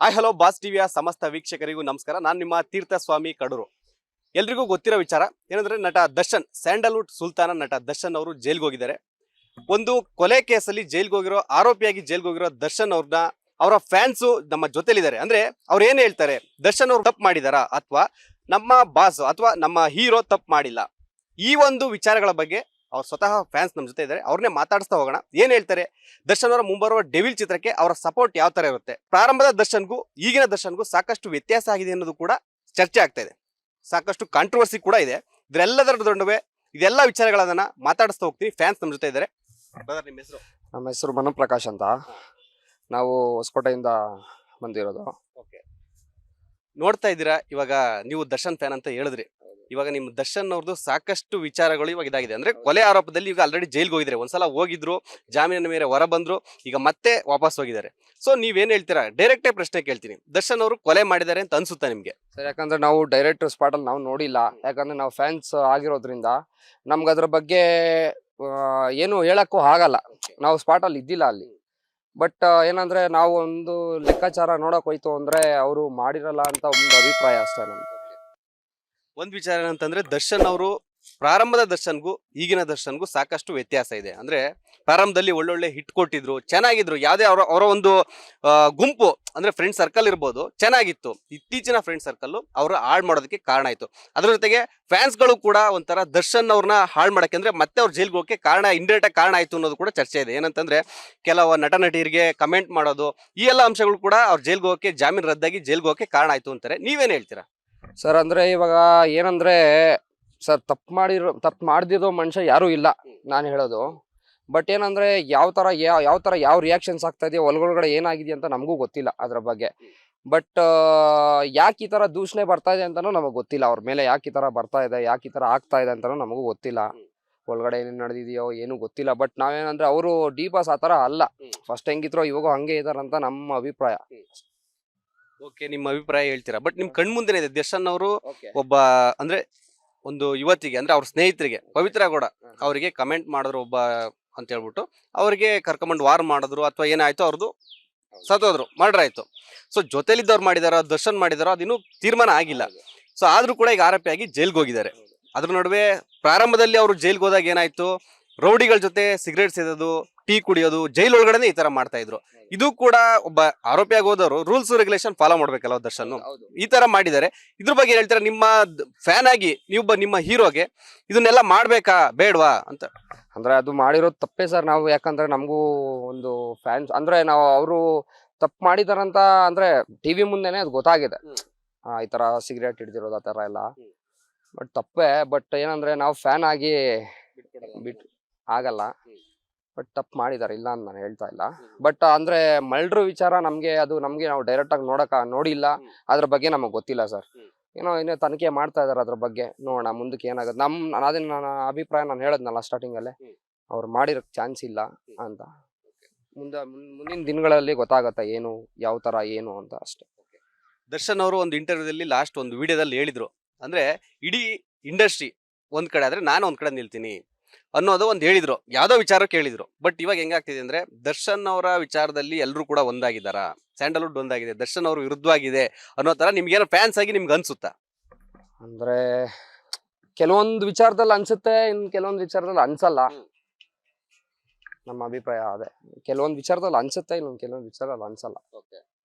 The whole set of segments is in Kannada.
ಹಾಯ್ ಹಲೋ ಬಾಸ್ ಟಿವಿಯ ಸಮಸ್ತ ವೀಕ್ಷಕರಿಗೂ ನಮಸ್ಕಾರ. ನಾನು ನಿಮ್ಮ ತೀರ್ಥಸ್ವಾಮಿ ಕಡೂರು. ಎಲ್ರಿಗೂ ಗೊತ್ತಿರೋ ವಿಚಾರ ಏನಂದ್ರೆ, ನಟ ದರ್ಶನ್, ಸ್ಯಾಂಡಲ್ವುಡ್ ಸುಲ್ತಾನ ನಟ ದರ್ಶನ್ ಅವರು ಜೈಲ್ಗೆ ಹೋಗಿದ್ದಾರೆ. ಒಂದು ಕೊಲೆ ಕೇಸಲ್ಲಿ ಜೈಲ್ಗೆ ಹೋಗಿರೋ ಆರೋಪಿಯಾಗಿ ಜೈಲ್ಗೆ ಹೋಗಿರೋ ದರ್ಶನ್ ಅವ್ರನ್ನ ಅವರ ಫ್ಯಾನ್ಸು ನಮ್ಮ ಜೊತೆಲಿದ್ದಾರೆ. ಅಂದ್ರೆ ಅವ್ರು ಏನ್ ಹೇಳ್ತಾರೆ, ದರ್ಶನ್ ಅವ್ರು ತಪ್ಪು ಮಾಡಿದಾರಾ ಅಥವಾ ನಮ್ಮ ಬಾಸ್ ಅಥವಾ ನಮ್ಮ ಹೀರೋ ತಪ್ಪು ಮಾಡಿಲ್ಲ, ಈ ಒಂದು ವಿಚಾರಗಳ ಬಗ್ಗೆ ಅವ್ರ ಸ್ವತಃ ಫ್ಯಾನ್ಸ್ ನಮ್ಮ ಜೊತೆ ಇದ್ದಾರೆ. ಅವ್ರನ್ನೇ ಮಾತಾಡಿಸ್ತಾ ಹೋಗೋಣ. ಏನ್ ಹೇಳ್ತಾರೆ, ದರ್ಶನ್ ಅವರ ಮುಂಬರುವ ಡೆವಿಲ್ ಚಿತ್ರಕ್ಕೆ ಅವರ ಸಪೋರ್ಟ್ ಯಾವ ತರ ಇರುತ್ತೆ, ಪ್ರಾರಂಭದ ದರ್ಶನ್ಗೂ ಈಗಿನ ದರ್ಶನ್ಗೂ ಸಾಕಷ್ಟು ವ್ಯತ್ಯಾಸ ಆಗಿದೆ ಅನ್ನೋದು ಕೂಡ ಚರ್ಚೆ ಆಗ್ತಾ ಇದೆ. ಸಾಕಷ್ಟು ಕಾಂಟ್ರವರ್ಸಿ ಕೂಡ ಇದೆ. ಇದೆಲ್ಲದರ ನಡುವೆ ಇದೆಲ್ಲ ವಿಚಾರಗಳನ್ನ ಮಾತಾಡಿಸ್ತಾ ಹೋಗ್ತೀನಿ. ಫ್ಯಾನ್ಸ್ ನಮ್ಮ ಜೊತೆ ಇದ್ದಾರೆ. ಬ್ರದರ್, ನಿಮ್ಮ ಹೆಸರು? ನಮ್ಮ ಹೆಸರು ಮನೋಪ್ರಕಾಶ್ ಅಂತ. ನಾವು ಹೊಸಕೋಟೆಯಿಂದ ಬಂದಿರೋದು. ಓಕೆ, ನೋಡ್ತಾ ಇದ್ದೀರಾ, ಇವಾಗ ನೀವು ದರ್ಶನ್ ಫ್ಯಾನ್ ಅಂತ ಹೇಳಿದ್ರಿ. ಇವಾಗ ನಿಮ್ಮ ದರ್ಶನ್ ಅವ್ರದ್ದು ಸಾಕಷ್ಟು ವಿಚಾರಗಳು ಇವಾಗ ಇದಾಗಿದೆ. ಅಂದ್ರೆ ಕೊಲೆ ಆರೋಪದಲ್ಲಿ ಈಗ ಆಲ್ರೆಡಿ ಜೈಲ್ಗೆ ಹೋಗಿದ್ದಾರೆ. ಒಂದ್ಸಲ ಹೋಗಿದ್ರು, ಜಾಮೀನಿನ ಮೇಲೆ ಹೊರ ಬಂದ್ರು, ಈಗ ಮತ್ತೆ ವಾಪಸ್ ಹೋಗಿದ್ದಾರೆ. ಸೊ ನೀವೇನ್ ಹೇಳ್ತೀರಾ? ಡೈರೆಕ್ಟೇ ಪ್ರಶ್ನೆ ಕೇಳ್ತೀನಿ, ದರ್ಶನ್ ಅವರು ಕೊಲೆ ಮಾಡಿದ್ದಾರೆ ಅಂತ ಅನ್ಸುತ್ತಾ ನಿಮ್ಗೆ? ಸರ್, ಯಾಕಂದ್ರೆ ನಾವು ಡೈರೆಕ್ಟ್ ಸ್ಪಾಟ್ ಅಲ್ಲಿ ನಾವು ನೋಡಿಲ್ಲ. ಯಾಕಂದ್ರೆ ನಾವು ಫ್ಯಾನ್ಸ್ ಆಗಿರೋದ್ರಿಂದ ನಮ್ಗೆ ಅದ್ರ ಬಗ್ಗೆ ಏನು ಹೇಳಕ್ಕೂ ಆಗಲ್ಲ. ನಾವು ಸ್ಪಾಟ್ ಅಲ್ಲಿ ಇದ್ದಿಲ್ಲ ಅಲ್ಲಿ. ಬಟ್ ಏನಂದ್ರೆ ನಾವು ಒಂದು ಲೆಕ್ಕಾಚಾರ ನೋಡಕ್ ಹೋಯ್ತು ಅಂದ್ರೆ ಅವರು ಮಾಡಿರಲ್ಲ ಅಂತ ಒಂದು ಅಭಿಪ್ರಾಯ ಅಷ್ಟೇ ನಮ್ದು. ಒಂದ್ ವಿಚಾರ ಏನಂತಂದ್ರೆ, ದರ್ಶನ್ ಅವರು ಪ್ರಾರಂಭದ ದರ್ಶನ್ಗೂ ಈಗಿನ ದರ್ಶನ್ಗೂ ಸಾಕಷ್ಟು ವ್ಯತ್ಯಾಸ ಇದೆ. ಅಂದ್ರೆ ಪ್ರಾರಂಭದಲ್ಲಿ ಒಳ್ಳೊಳ್ಳೆ ಹಿಟ್ ಕೊಟ್ಟಿದ್ರು, ಚೆನ್ನಾಗಿದ್ರು. ಯಾವ್ದೇ ಅವರ ಒಂದು ಗುಂಪು ಅಂದ್ರೆ ಫ್ರೆಂಡ್ ಸರ್ಕಲ್ ಇರ್ಬೋದು, ಚೆನ್ನಾಗಿತ್ತು. ಇತ್ತೀಚಿನ ಫ್ರೆಂಡ್ ಸರ್ಕಲ್ ಅವರು ಹಾಳು ಮಾಡೋದಕ್ಕೆ ಕಾರಣ ಆಯ್ತು. ಅದ್ರ ಜೊತೆಗೆ ಫ್ಯಾನ್ಸ್ಗಳು ಕೂಡ ಒಂಥರ ದರ್ಶನ್ ಅವ್ರನ್ನ ಹಾಳು ಮಾಡಕ್ಕೆ, ಅಂದ್ರೆ ಮತ್ತೆ ಅವ್ರು ಜೈಲ್ಗೆ ಹೋಗಕ್ಕೆ ಕಾರಣ, ಇಂಡೈರೆಕ್ಟ್ ಕಾರಣ ಆಯ್ತು ಅನ್ನೋದು ಕೂಡ ಚರ್ಚೆ ಇದೆ. ಏನಂತಂದ್ರೆ, ಕೆಲವು ನಟ ನಟಿಯರಿಗೆ ಕಮೆಂಟ್ ಮಾಡೋದು, ಈ ಎಲ್ಲ ಅಂಶಗಳು ಕೂಡ ಅವ್ರು ಜೈಲ್ಗೆ ಹೋಗಕ್ಕೆ, ಜಾಮೀನು ರದ್ದಾಗಿ ಜೈಲ್ಗೆ ಹೋಗಕ್ಕೆ ಕಾರಣ ಆಯ್ತು ಅಂತಾರೆ. ನೀವೇನ್ ಹೇಳ್ತೀರಾ? ಸರ್, ಅಂದ್ರೆ ಇವಾಗ ಏನಂದ್ರೆ ಸರ್, ತಪ್ಪು ಮಾಡ್ದಿರೋ ಮನುಷ್ಯ ಯಾರು ಇಲ್ಲ ನಾನು ಹೇಳೋದು. ಬಟ್ ಏನಂದ್ರೆ ಯಾವ ತರ ಯಾವ ರಿಯಾಕ್ಷನ್ಸ್ ಆಗ್ತಾ ಇದೆಯೋ ಒಳಗಡೆ ಏನಾಗಿದೆ ಅಂತ ನಮಗೂ ಗೊತ್ತಿಲ್ಲ ಅದ್ರ ಬಗ್ಗೆ. ಬಟ್ ಯಾಕೆ ಈ ತರ ದೂಷಣೆ ಬರ್ತಾ ಇದೆ ಅಂತಾನೂ ನಮಗ್ ಗೊತ್ತಿಲ್ಲ. ಅವ್ರ ಮೇಲೆ ಯಾಕೆ ಈ ತರ ಬರ್ತಾ ಇದೆ, ಯಾಕೆ ಈ ತರ ಆಗ್ತಾ ಇದೆ ಅಂತಾನೂ ನಮಗೂ ಗೊತ್ತಿಲ್ಲ. ಒಳಗಡೆ ಏನೇನ್ ನಡೆದಿದೆಯೋ ಏನು ಗೊತ್ತಿಲ್ಲ. ಬಟ್ ನಾವೇನಂದ್ರೆ ಅವರು ಡಿ ಬಾಸ್ ಆತರ ಅಲ್ಲ. ಫಸ್ಟ್ ಹೆಂಗಿದ್ರು ಇವಾಗ ಹಂಗೆ ಇದಾರಂತ ನಮ್ಮ ಅಭಿಪ್ರಾಯ. ಓಕೆ, ನಿಮ್ಮ ಅಭಿಪ್ರಾಯ ಹೇಳ್ತೀರಾ. ಬಟ್ ನಿಮ್ ಕಣ್ಮುಂದೆನೇ ಇದೆ, ದರ್ಶನ್ ಅವರು ಒಬ್ಬ ಅಂದ್ರೆ ಒಂದು ಯುವತಿಗೆ, ಅಂದ್ರೆ ಅವ್ರ ಸ್ನೇಹಿತರಿಗೆ, ಪವಿತ್ರ ಗೌಡ ಅವರಿಗೆ ಕಮೆಂಟ್ ಮಾಡಿದ್ರು ಒಬ್ಬ ಅಂತ ಹೇಳ್ಬಿಟ್ಟು, ಅವ್ರಿಗೆ ಕರ್ಕೊಂಡ್ ವಾರ್ ಮಾಡಿದ್ರು ಅಥವಾ ಏನಾಯ್ತು, ಅವ್ರದ್ದು ಸತ್ತೋದ್ರು, ಮರ್ಡರ್ ಆಯ್ತು. ಸೊ ಜೊತೆಲಿದ್ದವ್ರು ಮಾಡಿದಾರ, ದರ್ಶನ್ ಮಾಡಿದಾರೋ ಅದಿನ್ನೂ ತೀರ್ಮಾನ ಆಗಿಲ್ಲ. ಸೊ ಆದ್ರೂ ಕೂಡ ಈಗ ಆರೋಪಿಯಾಗಿ ಜೈಲ್ಗೆ ಹೋಗಿದ್ದಾರೆ. ಅದ್ರ ನಡುವೆ ಪ್ರಾರಂಭದಲ್ಲಿ ಅವರು ಜೈಲ್ಗೆ ಹೋದಾಗ ಏನಾಯ್ತು, ರೌಡಿಗಳ ಜೊತೆ ಸಿಗರೇಟ್ ಸೇದೋದು, ಟೀ ಕುಡಿಯೋದು, ಜೈಲ್ ಒಳಗಡೆ ಈ ತರ ಮಾಡ್ತಾ ಇದ್ರು. ಇದು ಕೂಡ ಒಬ್ಬ ಆರೋಪಿಯಾಗಿ ಹೋದವರು ರೂಲ್ಸ್ ರೆಗ್ಯುಲೇಷನ್ ಫಾಲೋ ಮಾಡ್ಬೇಕಲ್ಲ ದರ್ಶನ್, ಈ ತರ ಮಾಡಿದ್ದಾರೆ. ಇದ್ರ ಬಗ್ಗೆ ಹೇಳ್ತಾರೆ, ನಿಮ್ಮ ಫ್ಯಾನ್ ಆಗಿ ನೀವು ನಿಮ್ಮ ಹೀರೋಗೆ ಇದನ್ನೆಲ್ಲ ಮಾಡ್ಬೇಕಾ ಬೇಡವಾ ಅಂತ? ಅಂದ್ರೆ ಅದು ಮಾಡಿರೋದು ತಪ್ಪೇ ಸರ್. ನಾವು ಯಾಕಂದ್ರೆ ನಮಗೂ ಒಂದು ಫ್ಯಾನ್ಸ್ ಅಂದ್ರೆ ನಾವು ಅವರು ತಪ್ಪು ಮಾಡಿದಾರಂತ ಅಂದ್ರೆ ಟಿವಿ ಮುಂದೆನೆ ಅದು ಗೊತ್ತಾಗಿದೆ. ಈ ತರ ಸಿಗರೇಟ್ ಹಿಡ್ದಿರೋದು ಆ ತರ ಎಲ್ಲ. ಬಟ್ ತಪ್ಪೇ. ಬಟ್ ಏನಂದ್ರೆ ನಾವು ಫ್ಯಾನ್ ಆಗಿ ಬಿಟ್ಟು ಆಗಲ್ಲ. ಬಟ್ ತಪ್ಪು ಮಾಡಿದಾರೆ, ಇಲ್ಲ ಅಂತ ನಾನು ಹೇಳ್ತಾ ಇಲ್ಲ. ಬಟ್ ಅಂದ್ರೆ ಮಲ್ಡ್ರು ವಿಚಾರ ನಮ್ಗೆ ನಾವು ಡೈರೆಕ್ಟ್ ಆಗಿ ನೋಡಿಲ್ಲ. ಅದ್ರ ಬಗ್ಗೆ ನಮಗ್ ಗೊತ್ತಿಲ್ಲ ಸರ್. ಇನ್ನೂ ತನಿಖೆ ಮಾಡ್ತಾ ಇದಾರೆ ಅದ್ರ ಬಗ್ಗೆ. ನೋಡೋಣ ಮುಂದಕ್ಕೆ ಏನಾಗುತ್ತೆ. ನನ್ನ ಅಭಿಪ್ರಾಯ ನಾನು ಹೇಳದ್ನಲ್ಲ ಸ್ಟಾರ್ಟಿಂಗ್ ಅಲ್ಲೇ, ಅವ್ರು ಮಾಡಿರೋಕ್ ಚಾನ್ಸ್ ಇಲ್ಲ ಅಂತ. ಮುಂದಿನ ದಿನಗಳಲ್ಲಿ ಗೊತ್ತಾಗತ್ತೆ ಏನು, ಯಾವ ತರ ಏನು ಅಂತ ಅಷ್ಟೇ. ದರ್ಶನ್ ಅವರು ಒಂದು ಇಂಟರ್ವ್ಯೂದಲ್ಲಿ ಲಾಸ್ಟ್ ಒಂದು ವಿಡಿಯೋದಲ್ಲಿ ಹೇಳಿದ್ರು, ಅಂದ್ರೆ ಇಡೀ ಇಂಡಸ್ಟ್ರಿ ಒಂದ್ ಕಡೆ ಆದ್ರೆ ನಾನು ಒಂದ್ ಕಡೆ ನಿಲ್ತೀನಿ ಅನ್ನೋದು ಒಂದು ಹೇಳಿದ್ರು. ಯಾವ್ದೋ ವಿಚಾರಕ್ಕೆ ಹೇಳಿದ್ರು. ಬಟ್ ಇವಾಗ ಹೆಂಗಾಗ್ತಿದೆ ಅಂದ್ರೆ, ದರ್ಶನ್ ಅವರ ವಿಚಾರದಲ್ಲಿ ಎಲ್ಲರೂ ಕೂಡ ಒಂದಾಗಿದ್ದಾರಾ, ಸ್ಯಾಂಡಲ್ವುಡ್ ಒಂದಾಗಿದೆ, ದರ್ಶನ್ ಅವರು ವಿರುದ್ಧವಾಗಿದೆ ಅನ್ನೋ ತರ ನಿಮ್ಗೇನೋ ಫ್ಯಾನ್ಸ್ ಆಗಿ ನಿಮ್ಗೆ ಅನ್ಸುತ್ತಾ? ಅಂದ್ರೆ ಕೆಲವೊಂದು ವಿಚಾರದಲ್ಲಿ ಅನ್ಸುತ್ತೆ, ಇನ್ ಕೆಲವೊಂದು ವಿಚಾರದಲ್ಲಿ ಅನ್ಸಲ್ಲ. ನಮ್ಮ ಅಭಿಪ್ರಾಯ ಅದೇ. ಕೆಲವೊಂದು ವಿಚಾರದಲ್ಲಿ ಅನ್ಸುತ್ತೆ, ಇನ್ನೊಂದು ಕೆಲವೊಂದು ವಿಚಾರದಲ್ಲಿ ಅನ್ಸಲ್ಲ.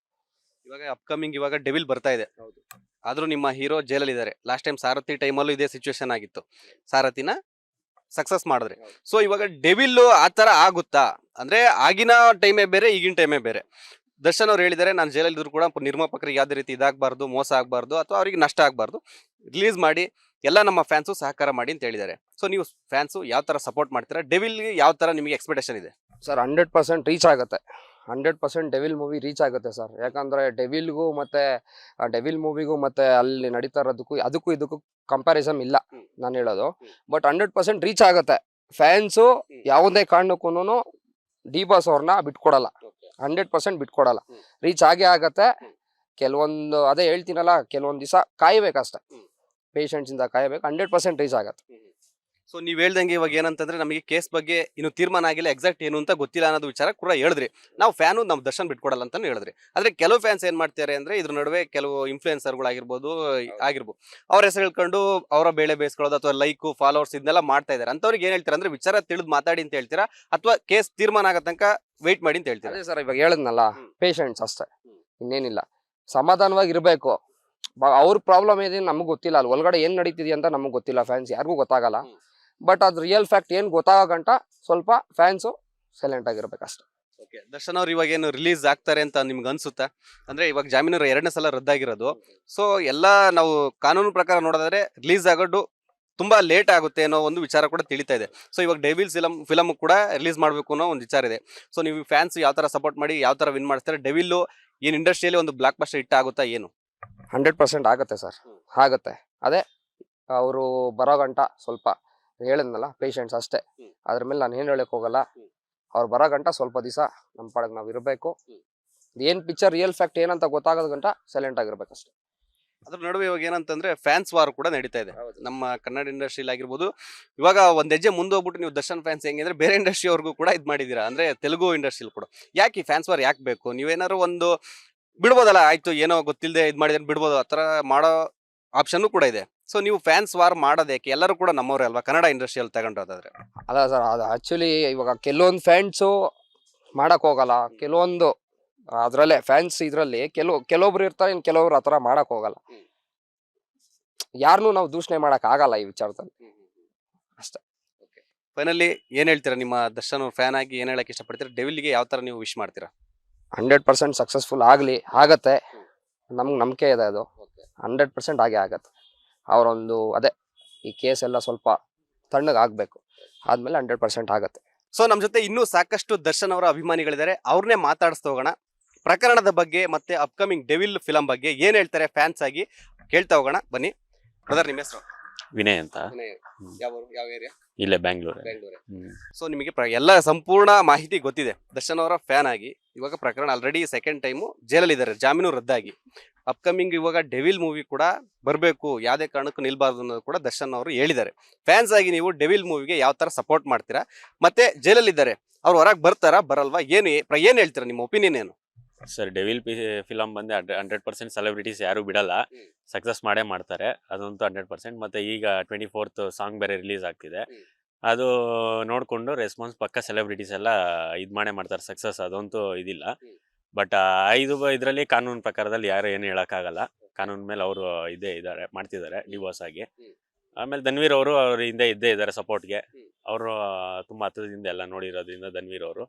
ಇವಾಗ ಅಪ್ಕಮಿಂಗ್ ಇವಾಗ ಡೆವಿಲ್ ಬರ್ತಾ ಇದೆ. ಆದ್ರೂ ನಿಮ್ಮ ಹೀರೋ ಜೈಲಲ್ಲಿ ಇದ್ದಾರೆ. ಲಾಸ್ಟ್ ಟೈಮ್ ಸಾರಥಿ ಟೈಮಲ್ಲೂ ಇದೇ ಸಿಚುವೇಶನ್ ಆಗಿತ್ತು, ಸಾರಥಿನ ಸಕ್ಸಸ್ ಮಾಡಿದ್ರೆ. ಸೊ ಇವಾಗ ಡೆವಿಲ್ ಆ ತರ ಆಗುತ್ತಾ? ಅಂದ್ರೆ ಆಗಿನ ಟೈಮೇ ಬೇರೆ, ಈಗಿನ ಟೈಮೇ ಬೇರೆ. ದರ್ಶನ್ ಅವ್ರು ಹೇಳಿದ್ದಾರೆ, ನಾನು ಜೈಲಲ್ಲಿ ಇದ್ರು ಕೂಡ ನಿರ್ಮಾಪಕರಿಗೆ ಯಾವ್ದೇ ರೀತಿ ಇದಾಗಬಾರ್ದು, ಮೋಸ ಆಗಬಾರ್ದು ಅಥವಾ ಅವ್ರಿಗೆ ನಷ್ಟ ಆಗಬಾರ್ದು, ರಿಲೀಸ್ ಮಾಡಿ ಎಲ್ಲ ನಮ್ಮ ಫ್ಯಾನ್ಸು ಸಹಕಾರ ಮಾಡಿ ಅಂತ ಹೇಳಿದ್ದಾರೆ. ಸೊ ನೀವು ಫ್ಯಾನ್ಸು ಯಾವ ತರ ಸಪೋರ್ಟ್ ಮಾಡ್ತೀರಾ? ಡೆವಿಲ್ಗೆ ಯಾವ ತರ ನಿಮಗೆ ಎಕ್ಸ್ಪೆಕ್ಟೇಷನ್ ಇದೆ? ಸರ್, 100% ರೀಚ್ ಆಗುತ್ತೆ. 100% ಡೆವಿಲ್ ಮೂವಿ ರೀಚ್ ಆಗುತ್ತೆ ಸರ್. ಯಾಕಂದ್ರೆ ಡೆವಿಲ್ಗೂ ಮತ್ತೆ ಡೆವಿಲ್ ಮೂವಿಗೂ ಮತ್ತೆ ಅಲ್ಲಿ ನಡೀತಾ ಇರೋದಕ್ಕೂ ಇದಕ್ಕೂ ಕಂಪ್ಯಾರಿಸನ್ ಇಲ್ಲ ನಾನು ಹೇಳೋದು. ಬಟ್ 100% ರೀಚ್ ಆಗುತ್ತೆ. ಫ್ಯಾನ್ಸು ಯಾವುದೇ ಕಾರಣಕ್ಕೂ ಡಿ ಬಾಸ್ ಅವ್ರನ್ನ ಬಿಟ್ಕೊಡಲ್ಲ. 100% ಬಿಟ್ಕೊಡಲ್ಲ. ರೀಚ್ ಆಗೇ ಆಗತ್ತೆ. ಕೆಲವೊಂದು ಅದೇ ಹೇಳ್ತೀನಲ್ಲ, ಕೆಲವೊಂದು ದಿವಸ ಕಾಯ್ಬೇಕಷ್ಟೆ, ಪೇಷನ್ಸ್ ಇಂದ ಕಾಯ್ಬೇಕು. 100% ರೀಚ್ ಆಗತ್ತೆ. ಸೊ ನೀವ್ ಹೇಳ್ದಂಗೆ ಇವಾಗ ಏನಂತಂದ್ರೆ ನಮಗೆ ಕೇಸ್ ಬಗ್ಗೆ ಇನ್ನು ತೀರ್ಮಾನ ಆಗಿಲ್ಲ, ಎಕ್ಸಾಕ್ಟ್ ಏನು ಅಂತ ಗೊತ್ತಿಲ್ಲ ಅನ್ನೋದು ವಿಚಾರ ಕೂಡ ಹೇಳಿದ್ರಿ. ನಾವು ಫ್ಯಾನು ನಮ್ ದರ್ಶನ್ ಬಿಟ್ಕೊಡಲ್ಲ ಅಂತಾನು ಹೇಳಿದ್ರಿ. ಆದ್ರೆ ಕೆಲವು ಫ್ಯಾನ್ಸ್ ಏನ್ ಮಾಡ್ತಾರೆ ಅಂದ್ರೆ ಇದ್ರ ನಡುವೆ ಕೆಲವು ಇನ್ಫ್ಲೂಯೆನ್ಸರ್ಗಳಾಗಿರ್ಬೋದು ಆಗಿರ್ಬೋದು ಅವ್ರ ಹೆಸರು ಹೇಳ್ಕೊಂಡು ಅವರ ಬೇಳೆ ಬೇಯಿಸ್ಕೊಳ್ಳೋದು ಅಥವಾ ಲೈಕ್ ಫಾಲೋವರ್ಸ್ ಇದನ್ನೆಲ್ಲ ಮಾಡ್ತಾ ಇದಾರೆ. ಅಂತವ್ರಿಗೆ ಏನ್ ಹೇಳ್ತೀರಾ? ಅಂದ್ರೆ ವಿಚಾರ ತಿಳಿದು ಮಾತಾಡಿ ಅಂತ ಹೇಳ್ತೀರಾ ಅಥವಾ ಕೇಸ್ ತೀರ್ಮಾನ ಆಗೋ ತನಕ ವೆಯ್ಟ್ ಮಾಡಿ ಅಂತ ಹೇಳ್ತೀರಾ? ಅದೇ ಸರ್ ಇವಾಗ ಹೇಳದ್ನಲ್ಲ, ಪೇಷಂಟ್ಸ್ ಅಷ್ಟೇ, ಹ್ಮ್. ಇನ್ನೇನಿಲ್ಲ. ಸಮಾಧಾನವಾಗಿ ಇರ್ಬೇಕು. ಅವ್ರ ಪ್ರಾಬ್ಲಮ್ ಏನೇನು ನಮಗ್ ಗೊತ್ತಿಲ್ಲ, ಅಲ್ಲಿ ಒಳಗಡೆ ಏನ್ ನಡೀತಿದೆ ಅಂತ ನಮಗ್ ಗೊತ್ತಿಲ್ಲ, ಫ್ಯಾನ್ಸ್ ಯಾರಿಗೂ ಗೊತ್ತಾಗಲ್ಲ. ಬಟ್ ಅದ್ ರಿಯಲ್ ಫ್ಯಾಕ್ಟ್ ಏನ್ ಗೊತ್ತಾಗಂಟ ಸ್ವಲ್ಪ ಫ್ಯಾನ್ಸು ಸೈಲೆಂಟ್ ಆಗಿರ್ಬೇಕಷ್ಟೇ. ದರ್ಶನ್ ಅವ್ರು ಇವಾಗ ಏನು ರಿಲೀಸ್ ಆಗ್ತಾರೆ ಅಂತ ನಿಮ್ಗೆ ಅನ್ಸುತ್ತಾ? ಅಂದ್ರೆ ಇವಾಗ ಜಾಮೀನು 2ನೇ ಸಲ ರದ್ದಾಗಿರೋದು. ಸೊ ಎಲ್ಲ ನಾವು ಕಾನೂನು ಪ್ರಕಾರ ನೋಡೋದಾದ್ರೆ ರಿಲೀಸ್ ಆಗೋದು ತುಂಬಾ ಲೇಟ್ ಆಗುತ್ತೆ ಅನ್ನೋ ಒಂದು ವಿಚಾರ ಕೂಡ ತಿಳಿತಾ ಇದೆ. ಸೊ ಇವಾಗ ಡೆವಿಲ್ ಫಿಲಮ್ ಕೂಡ ರಿಲೀಸ್ ಮಾಡಬೇಕು ಅನ್ನೋ ಒಂದು ವಿಚಾರ ಇದೆ. ಸೊ ನೀವು ಫ್ಯಾನ್ಸ್ ಯಾವ ತರ ಸಪೋರ್ಟ್ ಮಾಡಿ ಯಾವ ತರ ವಿನ್ ಮಾಡ್ತಾರೆ? ಡೆವಿಲ್ ಏನ್ ಇಂಡಸ್ಟ್ರಿಯಲ್ಲಿ ಒಂದು ಬ್ಲಾಕ್ ಬಸ್ಟರ್ ಹಿಟ್ ಆಗುತ್ತಾ ಏನು? 100% ಆಗತ್ತೆ ಸರ್, ಆಗತ್ತೆ. ಅದೇ ಅವರು ಬರೋ ಗಂಟ ಸ್ವಲ್ಪ ಹೇಳಿದ್ನಲ್ಲ, ಪೇಷಂಟ್ಸ್ ಅಷ್ಟೇ. ಅದ್ರ ಮೇಲೆ ನಾನು ಏನ್ ಹೇಳಕ್ ಹೋಗಲ್ಲ. ಅವ್ರು ಬರೋ ಗಂಟ ಸ್ವಲ್ಪ ದಿವಸ ನಮ್ಮ ಪಾಡಗ್ ನಾವ್ ಇರ್ಬೇಕು. ಏನ್ ಪಿಕ್ಚರ್ ರಿಯಲ್ ಫ್ಯಾಕ್ಟ್ ಏನಂತ ಗೊತ್ತಾಗೋದ್ ಗಂಟ ಸೈಲೆಂಟ್ ಆಗಿರ್ಬೇಕಷ್ಟೇ. ಅದ್ರ ನಡುವೆ ಇವಾಗ ಏನಂತಂದ್ರೆ ಫ್ಯಾನ್ಸ್ ವಾರ್ ಕೂಡ ನಡೀತಾ ಇದೆ ನಮ್ಮ ಕನ್ನಡ ಇಂಡಸ್ಟ್ರಿಯಲ್ಲಿ ಆಗಿರ್ಬೋದು. ಇವಾಗ ಒಂದ್ ಹೆಜ್ಜೆ ಮುಂದೆ ಹೋಗ್ಬಿಟ್ಟು ನೀವು ದರ್ಶನ್ ಫ್ಯಾನ್ಸ್ ಹೆಂಗೆ ಅಂದ್ರೆ ಬೇರೆ ಇಂಡಸ್ಟ್ರಿ ಅವ್ರಿಗೂ ಕೂಡ ಇದು ಮಾಡಿದೀರಾ, ಅಂದ್ರೆ ತೆಲುಗು ಇಂಡಸ್ಟ್ರಿಲ್ ಕೂಡ. ಯಾಕೆ ಈ ಫ್ಯಾನ್ಸ್ ವಾರ್ ಯಾಕೆ ಬೇಕು? ನೀವೇನಾದ್ರು ಒಂದು ಬಿಡ್ಬೋದಲ್ಲ, ಆಯ್ತು ಏನೋ ಗೊತ್ತಿಲ್ಲದೆ ಇದು ಮಾಡಿದ್ರೆ ಬಿಡ್ಬೋದು, ಆ ಥರ ಮಾಡೋ ಆಪ್ಷನ್ ಕೂಡ ಇದೆ. ಸೊ ನೀವು ಫ್ಯಾನ್ಸ್ ವಾರ್ ಮಾಡೋದೇಕೆ? ಎಲ್ಲರೂ ಕೂಡ ನಮ್ಮವ್ರೆ ಅಲ್ವಾ ಕನ್ನಡ ಇಂಡಸ್ಟ್ರಿಯಲ್ಲಿ ತಗೊಂಡೋದಾದ್ರೆ? ಅಲ್ಲ ಸರ್, ಅದು ಆಕ್ಚುಲಿ ಇವಾಗ ಕೆಲವೊಂದು ಫ್ಯಾನ್ಸು ಮಾಡಕ್ ಹೋಗಲ್ಲ, ಕೆಲವೊಂದು ಅದ್ರಲ್ಲೇ ಫ್ಯಾನ್ಸ್ ಇದ್ರಲ್ಲಿ ಕೆಲವೊಬ್ರು ಇರ್ತಾರೆ, ಇನ್ ಕೆಲವೊಬ್ರು ಆತರ ಮಾಡಕ್ ಹೋಗಲ್ಲ. ಯಾರನ್ನೂ ನಾವು ದೂಷಣೆ ಮಾಡಕ್ ಆಗಲ್ಲ ಈ ವಿಚಾರದಲ್ಲಿ ಅಷ್ಟೇ. ಫೈನಲಿ ಏನ್ ಹೇಳ್ತೀರಾ? ನಿಮ್ಮ ದರ್ಶನ್ ಅವ್ರ ಫ್ಯಾನ್ ಆಗಿ ಏನ್ ಹೇಳಕ್ ಇಷ್ಟಪಡ್ತೀರಾ? ಡೆವಿಲ್ಗೆ ಯಾವ ತರ ನೀವು ವಿಶ್ ಮಾಡ್ತೀರಾ? 100% ಸಕ್ಸಸ್ಫುಲ್ ಆಗ್ಲಿ, ಆಗತ್ತೆ. ನಮ್ಗೆ ನಂಬಿಕೆ ಇದೆ, ಅದು 100% ಆಗತ್ತೆ. ಅವರೊಂದು ಅದೇ ಈ ಕೇಸ್ ಎಲ್ಲ ಸ್ವಲ್ಪ ತಣ್ಣಗೆ ಆಗ್ಬೇಕು, ಆದ್ಮೇಲೆ 100% ಆಗತ್ತೆ. ಸೊ ನಮ್ ಜೊತೆ ಇನ್ನೂ ಸಾಕಷ್ಟು ದರ್ಶನ್ ಅವರ ಅಭಿಮಾನಿಗಳಿದ್ದಾರೆ, ಅವ್ರನ್ನೇ ಮಾತಾಡಿಸ್ತಾ ಹೋಗೋಣ. ಪ್ರಕರಣದ ಬಗ್ಗೆ ಮತ್ತೆ ಅಪ್ಕಮಿಂಗ್ ಡೆವಿಲ್ ಫಿಲಂ ಬಗ್ಗೆ ಏನ್ ಹೇಳ್ತಾರೆ ಫ್ಯಾನ್ಸ್ ಆಗಿ ಕೇಳ್ತಾ ಹೋಗೋಣ. ಬನ್ನಿ ಬ್ರದರ್, ನಿಮ್ಮ ಹೆಸರು? ವಿನಯ್ ಅಂತ. ಯಾವ ಏರಿಯಾ? ಇಲ್ಲೇ ಬ್ಯಾಂಗ್ಳೂರ್. ಸೊ ನಿಮಗೆ ಎಲ್ಲ ಸಂಪೂರ್ಣ ಮಾಹಿತಿ ಗೊತ್ತಿದೆ. ದರ್ಶನ್ ಅವರ ಫ್ಯಾನ್ ಆಗಿ ಇವಾಗ ಪ್ರಕರಣ ಆಲ್ರೆಡಿ ಸೆಕೆಂಡ್ ಟೈಮು ಜೈಲಲ್ಲಿ ಇದ್ದಾರೆ, ಜಾಮೀನು ರದ್ದಾಗಿ. ಅಪ್ಕಮಿಂಗ್ ಇವಾಗ ಡೆವಿಲ್ ಮೂವಿ ಕೂಡ ಬರಬೇಕು, ಯಾವುದೇ ಕಾರಣಕ್ಕೂ ನಿಲ್ಬಾರ್ದು ಅನ್ನೋದು ಕೂಡ ದರ್ಶನ್ ಅವರು ಹೇಳಿದ್ದಾರೆ. ಫ್ಯಾನ್ಸ್ ಆಗಿ ನೀವು ಡೆವಿಲ್ ಮೂವಿಗೆ ಯಾವ ತರ ಸಪೋರ್ಟ್ ಮಾಡ್ತೀರಾ? ಮತ್ತೆ ಜೈಲಲ್ಲಿ ಇದ್ದಾರೆ, ಅವ್ರು ಹೊರಗೆ ಬರ್ತಾರಾ ಬರಲ್ವಾ? ಏನ್ ಹೇಳ್ತೀರಾ? ನಿಮ್ಮ ಒಪಿನಿಯನ್ ಏನು? ಸರ್, ಡೆವಿಲ್ ಫಿಲಮ್ ಬಂದು 100% ಸೆಲೆಬ್ರಿಟೀಸ್ ಯಾರು ಬಿಡಲ್ಲ, ಸಕ್ಸಸ್ ಮಾಡೇ ಮಾಡ್ತಾರೆ, ಅದಂತೂ 100%. ಮತ್ತೆ ಈಗ 24th ಸಾಂಗ್ ಬೇರೆ ರಿಲೀಸ್ ಆಗ್ತಿದೆ, ಅದು ನೋಡ್ಕೊಂಡು ರೆಸ್ಪಾನ್ಸ್ ಪಕ್ಕ ಸೆಲೆಬ್ರಿಟೀಸ್ ಎಲ್ಲ ಮಾಡೇ ಮಾಡ್ತಾರೆ, ಸಕ್ಸಸ್ ಅದಂತೂ ಇದಿಲ್ಲ. ಬಟ್ ಇದರಲ್ಲಿ ಕಾನೂನು ಪ್ರಕಾರದಲ್ಲಿ ಯಾರು ಏನು ಹೇಳಕ್ಕಾಗಲ್ಲ, ಕಾನೂನು ಮೇಲೆ ಅವರು ಮಾಡ್ತಿದ್ದಾರೆ ಡಿವೋರ್ಸ್ ಆಗಿ. ಆಮೇಲೆ ಧನ್ವೀರ್ ಅವರು ಅವ್ರ ಹಿಂದೆ ಇದ್ದೇ ಇದ್ದಾರೆ ಸಪೋರ್ಟ್ಗೆ. ಅವರು ತುಂಬಾ ಹತ್ತಿರದಿಂದ ಎಲ್ಲ ನೋಡಿರೋದ್ರಿಂದ ಧನ್ವೀರ್ ಅವರು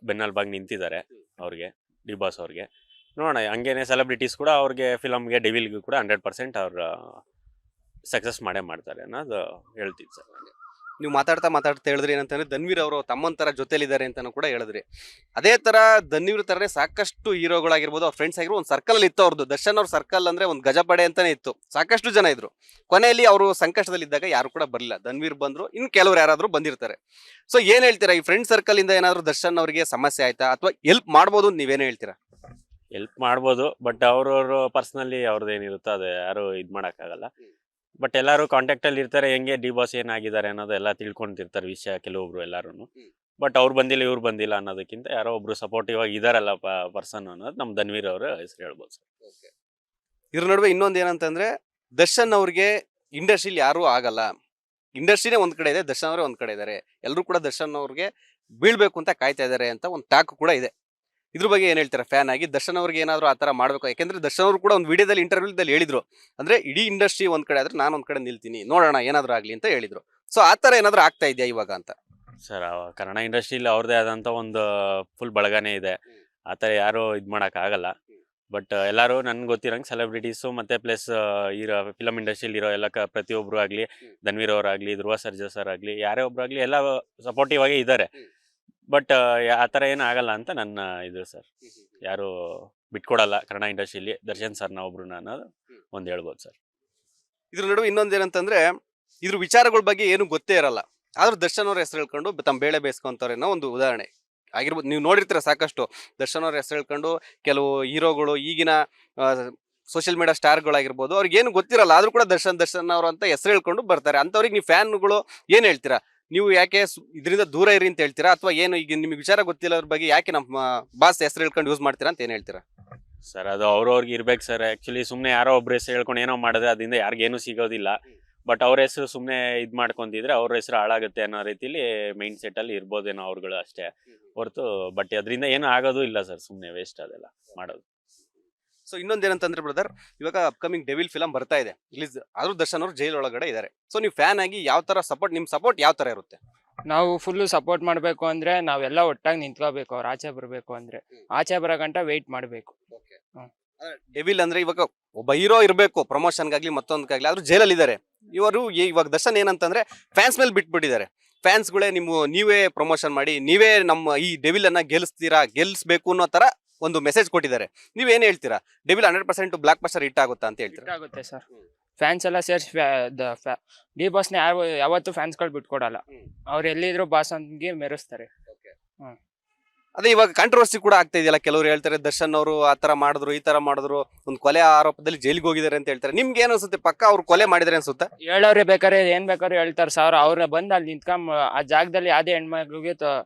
ಬೆನ್ನೆಲುಬಾಗಿ ನಿಂತಿದ್ದಾರೆ ಅವ್ರಿಗೆ, ಡಿಬಾಸ್ ಅವ್ರಿಗೆ. ನೋಡೋಣ, ಹಂಗೇನೆ ಸೆಲೆಬ್ರಿಟೀಸ್ ಕೂಡ ಅವ್ರಿಗೆ ಫಿಲಮ್ಗೆ ಡೆವಿಲ್ಗೂ ಕೂಡ 100% ಅವ್ರು ಸಕ್ಸಸ್ ಮಾಡೇ ಮಾಡ್ತಾರೆ ಅನ್ನೋದು ಹೇಳ್ತೀನಿ ಸರ್. ನೀವು ಮಾತಾಡ್ತಾ ಹೇಳಿದ್ರಿ ಏನಂತಂದ್ರೆ ಧನ್ವೀರ್ ಅವರು ತಮ್ಮಂತರ ಜೊತೆಲಿದ್ದಾರೆ ಅಂತಾನು ಕೂಡ ಹೇಳಿದ್ರಿ. ಅದೇ ತರ ಧನ್ವೀರ್ ತರನೇ ಸಾಕಷ್ಟು ಹೀರೋಗಳಾಗಿರ್ಬೋದು, ಅವ್ರ ಫ್ರೆಂಡ್ಸ್ ಆಗಿರ್ಬೋದು, ಒಂದು ಸರ್ಕಲ್ ಅಲ್ಲಿ ಇತ್ತು ಅವ್ರದ್ದು. ದರ್ಶನ್ ಅವ್ರ ಸರ್ಕಲ್ ಅಂದ್ರೆ ಒಂದು ಗಜಪಡೆ ಅಂತಾನೆ ಇತ್ತು, ಸಾಕಷ್ಟು ಜನ ಇದ್ರು. ಕೊನೆಯಲ್ಲಿ ಅವರು ಸಂಕಷ್ಟದಲ್ಲಿ ಇದ್ದಾಗ ಯಾರು ಕೂಡ ಬರಲಿಲ್ಲ, ಧನ್ವೀರ್ ಬಂದ್ರು, ಇನ್ ಕೆಲವರು ಯಾರಾದ್ರೂ ಬಂದಿರ್ತಾರೆ. ಸೊ ಏನ್ ಹೇಳ್ತೀರಾ? ಈ ಫ್ರೆಂಡ್ ಸರ್ಕಲ್ ಇಂದ ಏನಾದ್ರು ದರ್ಶನ್ ಅವರಿಗೆ ಸಮಸ್ಯೆ ಆಯ್ತಾ ಅಥವಾ ಹೆಲ್ಪ್ ಮಾಡ್ಬೋದು ಅಂತ ನೀವೇನ್ ಹೇಳ್ತೀರಾ? ಹೆಲ್ಪ್ ಮಾಡ್ಬೋದು, ಬಟ್ ಅವ್ರವ್ರ ಪರ್ಸನಲಿ ಅವ್ರದ್ದು ಏನಿರುತ್ತೋ ಅದು ಯಾರು ಮಾಡೋಕ್ಕಾಗಲ್ಲ. ಬಟ್ ಎಲ್ಲರೂ ಕಾಂಟ್ಯಾಕ್ಟ್ ಅಲ್ಲಿ ಇರ್ತಾರೆ, ಹೆಂಗೆ ಡಿಬಾಸ್ ಏನಾಗಿದ್ದಾರೆ ಅನ್ನೋದು ಎಲ್ಲ ತಿಳ್ಕೊಂತಿರ್ತಾರೆ ವಿಷಯ ಕೆಲವೊಬ್ರು ಎಲ್ಲಾರು. ಬಟ್ ಅವ್ರು ಬಂದಿಲ್ಲ ಇವ್ರು ಬಂದಿಲ್ಲ ಅನ್ನೋದಕ್ಕಿಂತ ಯಾರೋ ಒಬ್ರು ಸಪೋರ್ಟಿವ್ ಆಗಿ ಇದಾರಲ್ಲ ಪರ್ಸನ್ ಅನ್ನೋದು ನಮ್ಮ ಧನ್ವೀರ್ ಅವರ ಹೆಸರು ಹೇಳ್ಬೋದು ಸರ್. ಇದ್ರ ನಡುವೆ ಇನ್ನೊಂದು ಏನಂತಂದ್ರೆ ದರ್ಶನ್ ಅವ್ರಿಗೆ ಇಂಡಸ್ಟ್ರಿಲಿ ಯಾರು ಆಗಲ್ಲ, ಇಂಡಸ್ಟ್ರಿನೇ ಒಂದ್ ಕಡೆ ಇದೆ, ದರ್ಶನ್ ಅವರೇ ಒಂದ್ ಕಡೆ ಇದ್ದಾರೆ, ಎಲ್ಲರೂ ಕೂಡ ದರ್ಶನ್ ಅವ್ರಿಗೆ ಬೀಳ್ಬೇಕು ಅಂತ ಕಾಯ್ತಾ ಇದಾರೆ ಅಂತ ಒಂದು ಟಾಕ್ ಕೂಡ ಇದೆ. ಇದ್ರ ಬಗ್ಗೆ ಏನ್ ಹೇಳ್ತಾರೆ ಫ್ಯಾನ್ ಆಗಿ? ದರ್ಶನ್ ಅವ್ರಿಗೆ ಏನಾದ್ರು ಆತರ ಮಾಡ್ಬೇಕು? ಯಾಕಂದ್ರೆ ದರ್ಶನ್ ಅವರು ಕೂಡ ಒಂದು ವಿಡಿಯೋದಲ್ಲಿ ಇಂಟರ್ವ್ಯೂದಲ್ಲಿ ಹೇಳಿದ್ರು, ಅಂದ್ರೆ ಇಡೀ ಇಂಡಸ್ಟ್ರಿ ಒಂದ್ ಕಡೆ ಆದ್ರೆ ನಾನು ಒಂದ್ ಕಡೆ ನಿಲ್ತೀನಿ, ನೋಡೋಣ ಏನಾದ್ರು ಆಗ್ಲಿ ಅಂತ ಹೇಳಿದ್ರು. ಸೊ ಆತರ ಏನಾದ್ರು ಆಗ್ತಾ ಇದೆಯಾ ಇವಾಗ ಅಂತ? ಸರ್, ಕನ್ನಡ ಇಂಡಸ್ಟ್ರಿಲಿ ಅವ್ರದೇ ಆದಂತ ಒಂದು ಫುಲ್ ಬಳಗನೆ ಇದೆ, ಆತರ ಯಾರು ಮಾಡಕ್ ಆಗಲ್ಲ. ಬಟ್ ಎಲ್ಲರೂ ನನ್ಗೆ ಗೊತ್ತಿರಂಗೆ ಸೆಲೆಬ್ರಿಟೀಸು ಮತ್ತೆ ಪ್ಲಸ್ ಇರೋ ಫಿಲಮ್ ಇಂಡಸ್ಟ್ರಿಲಿ ಇರೋ ಎಲ್ಲ ಪ್ರತಿಯೊಬ್ರು ಆಗ್ಲಿ, ಧನ್ವೀರ್ ಅವರಾಗ್ಲಿ, ಧ್ರುವ ಸರ್ಜಾ ಸರ್ ಆಗ್ಲಿ, ಯಾರೇ ಒಬ್ರು ಆಗ್ಲಿ ಎಲ್ಲ ಸಪೋರ್ಟಿವ್ ಆಗಿ ಇದ್ದಾರೆ. ಬಟ್ ಆ ಥರ ಏನು ಆಗಲ್ಲ ಅಂತ ನನ್ನ ಇದು ಸರ್. ಯಾರು ಬಿಟ್ಕೊಡಲ್ಲ ಕನ್ನಡ ಇಂಡಸ್ಟ್ರಿಲಿ ದರ್ಶನ್ ಸರ್ನ ಒಬ್ರು ಅನ್ನೋದು ಒಂದು ಹೇಳ್ಬೋದು ಸರ್. ಇದ್ರ ನಡುವೆ ಇನ್ನೊಂದೇನಂತಂದ್ರೆ ಇದ್ರ ವಿಚಾರಗಳ ಬಗ್ಗೆ ಏನು ಗೊತ್ತೇ ಇರಲ್ಲ, ಆದ್ರೂ ದರ್ಶನ್ ಅವ್ರ ಹೆಸರು ಹೇಳ್ಕೊಂಡು ತಮ್ಮ ಬೇಳೆ ಬೇಯಿಸ್ಕೊಂತವ್ರೇನೋ ಒಂದು ಉದಾಹರಣೆ ಆಗಿರ್ಬೋದು. ನೀವು ನೋಡಿರ್ತೀರ ಸಾಕಷ್ಟು ದರ್ಶನ್ ಅವ್ರ ಹೆಸರು ಹೇಳ್ಕೊಂಡು ಕೆಲವು ಹೀರೋಗಳು ಈಗಿನ ಸೋಷಿಯಲ್ ಮೀಡಿಯಾ ಸ್ಟಾರ್ಗಳಾಗಿರ್ಬೋದು ಅವ್ರಿಗೆ ಏನು ಗೊತ್ತಿರಲ್ಲ, ಆದ್ರೂ ಕೂಡ ದರ್ಶನ್ ಅವರು ಅಂತ ಹೆಸರು ಹೇಳ್ಕೊಂಡು ಬರ್ತಾರೆ. ಅಂತವ್ರಿಗೆ ನೀವು ಫ್ಯಾನ್ಗಳು ಏನ್ ಹೇಳ್ತೀರಾ? ನೀವು ಯಾಕೆ ಇದರಿಂದ ದೂರ ಇರಿ ಅಂತ ಹೇಳ್ತೀರಾ, ಅಥವಾ ಏನು ಈಗ ನಿಮ್ಗೆ ವಿಚಾರ ಗೊತ್ತಿಲ್ಲ ಅದ್ರ ಬಗ್ಗೆ ಯಾಕೆ ನಮ್ಮ ಬಾಸ್ ಹೆಸರು ಹೇಳ್ಕೊಂಡು ಯೂಸ್ ಮಾಡ್ತೀರಾ ಅಂತ ಏನ್ ಹೇಳ್ತೀರಾ? ಸರ್ ಅದು ಅವ್ರವ್ರಿಗೆ ಇರ್ಬೇಕು ಸರ್. ಆಕ್ಚುಲಿ ಸುಮ್ನೆ ಯಾರೋ ಒಬ್ರ ಹೆಸರು ಹೇಳ್ಕೊಂಡು ಏನೋ ಮಾಡಿದ್ರೆ ಅದರಿಂದ ಯಾರಿಗೇನು ಸಿಗೋದಿಲ್ಲ. ಬಟ್ ಅವ್ರ ಹೆಸರು ಸುಮ್ನೆ ಇದ್ ಮಾಡ್ಕೊಂತಿದ್ರೆ ಅವ್ರ ಹೆಸರು ಹಾಳಾಗುತ್ತೆ ಅನ್ನೋ ರೀತಿಲಿ ಮೈಂಡ್ ಸೆಟ್ ಅಲ್ಲಿ ಇರ್ಬೋದೇನೋ ಅವ್ರುಗಳು ಅಷ್ಟೇ ಹೊರತು. ಬಟ್ ಅದರಿಂದ ಏನು ಆಗೋದು ಇಲ್ಲ ಸರ್, ಸುಮ್ನೆ ವೇಸ್ಟ್ ಅದೆಲ್ಲ ಮಾಡೋದು. ಸೊ ಇನ್ನೊಂದೇನಂತಂದ್ರೆ ಬ್ರದರ್, ಇವಾಗ ಅಪ್ಕಮಿಂಗ್ ಡೆವಿಲ್ ಫಿಲಂ ಬರ್ತಾ ಇದೆ ರಿಲೀಸ್, ಆದ್ರೂ ದರ್ಶನ್ ಅವರು ಜೈಲ್ ಒಳಗಡೆ ಇದ್ದಾರೆ. ಸೊ ನೀವು ಫ್ಯಾನ್ ಆಗಿ ಯಾವ ತರ ಸಪೋರ್ಟ್, ನಿಮ್ ಸಪೋರ್ಟ್ ಯಾವ ತರ ಇರುತ್ತೆ? ನಾವು ಫುಲ್ಲು ಸಪೋರ್ಟ್ ಮಾಡಬೇಕು ಅಂದ್ರೆ ನಾವೆಲ್ಲ ಒಟ್ಟಾಗಿ ನಿಂತ್ಕೋಬೇಕು. ಅವ್ರು ಆಚೆ ಬರಬೇಕು ಅಂದ್ರೆ ಆಚೆ ಬರೋ ಗಂಟ ವೆಯ್ಟ್ ಮಾಡಬೇಕು. ಡೆವಿಲ್ ಅಂದ್ರೆ ಇವಾಗ ಒಬ್ಬ ಹೀರೋ ಇರಬೇಕು ಪ್ರಮೋಷನ್ಗಾಗ್ಲಿ ಮತ್ತೊಂದಕ್ಕಾಗ್ಲಿ, ಆದ್ರೂ ಜೈಲಲ್ಲಿ ಇದ್ದಾರೆ ಇವರು. ಇವಾಗ ದರ್ಶನ್ ಏನಂತಂದ್ರೆ ಫ್ಯಾನ್ಸ್ ಮೇಲೆ ಬಿಟ್ಬಿಟ್ಟಿದ್ದಾರೆ. ಫ್ಯಾನ್ಸ್ಗಳೇ ನೀವೇ ಪ್ರಮೋಷನ್ ಮಾಡಿ, ನೀವೇ ನಮ್ಮ ಈ ಡೆವಿಲ್ ಅನ್ನ ಗೆಲ್ಲಿಸ್ಬೇಕು ಅನ್ನೋ ತರ ಒಂದು ಮೆಸೇಜ್ ಕೊಟ್ಟಿದ್ದಾರೆ. ನೀವೇನ್ ಹೇಳ್ತೀರಾ? ಡೆವಿಲ್ 100% ಬ್ಲಾಕ್ ಬಸ್ಟರ್ ಹಿಟ್ ಆಗುತ್ತಾ ಅಂತ ಹೇಳ್ತೀರಾ? ಆಗುತ್ತೆ ಸರ್. ಫ್ಯಾನ್ಸ್ ಎಲ್ಲ ಸೇರಿಸಿ ಡಿ ಬಾಸ್ನ ಯಾವತ್ತೂ ಫ್ಯಾನ್ಸ್ಗಳು ಬಿಟ್ಕೊಡಲ್ಲ. ಅವ್ರು ಎಲ್ಲಿದ್ರು ಬಾಸ್ ಅಂಗೆ ಮೆರೆಸ್ತಾರೆ. ಅದೇ ಇವಾಗ ಕಾಂಟ್ರವರ್ಸಿ ಕೂಡ ಆಗ್ತಾ ಇದೆಯಲ್ಲ, ಕೆಲವರು ಹೇಳ್ತಾರೆ ದರ್ಶನ್ ಅವರು ಆತರ ಮಾಡಿದ್ರು, ಈ ತರ ಮಾಡಿದ್ರು, ಒಂದು ಕೊಲೆ ಆರೋಪದಲ್ಲಿ ಜೈಲಿಗೆ ಹೋಗಿದ್ದಾರೆ ಅಂತ ಹೇಳ್ತಾರೆ. ನಿಮ್ಗೆ ಏನು ಅನ್ಸುತ್ತೆ? ಪಕ್ಕ ಅವ್ರು ಕೊಲೆ ಮಾಡಿದ್ರೆ ಅನ್ಸುತ್ತಾ? ಹೇಳೋರೆ ಬೇಕಾರೆ ಏನ್ ಬೇಕಾದ್ರೂ ಹೇಳ್ತಾರೆ ಸರ್. ಅವ್ರ ಬಂದು ಅಲ್ಲಿ ನಿಂತ್ಕೊಂಡ್ ಆ ಜಾಗದಲ್ಲಿ ಯಾವ್ದೇ ಹೆಣ್ಮಕ್ಳಿಗೆ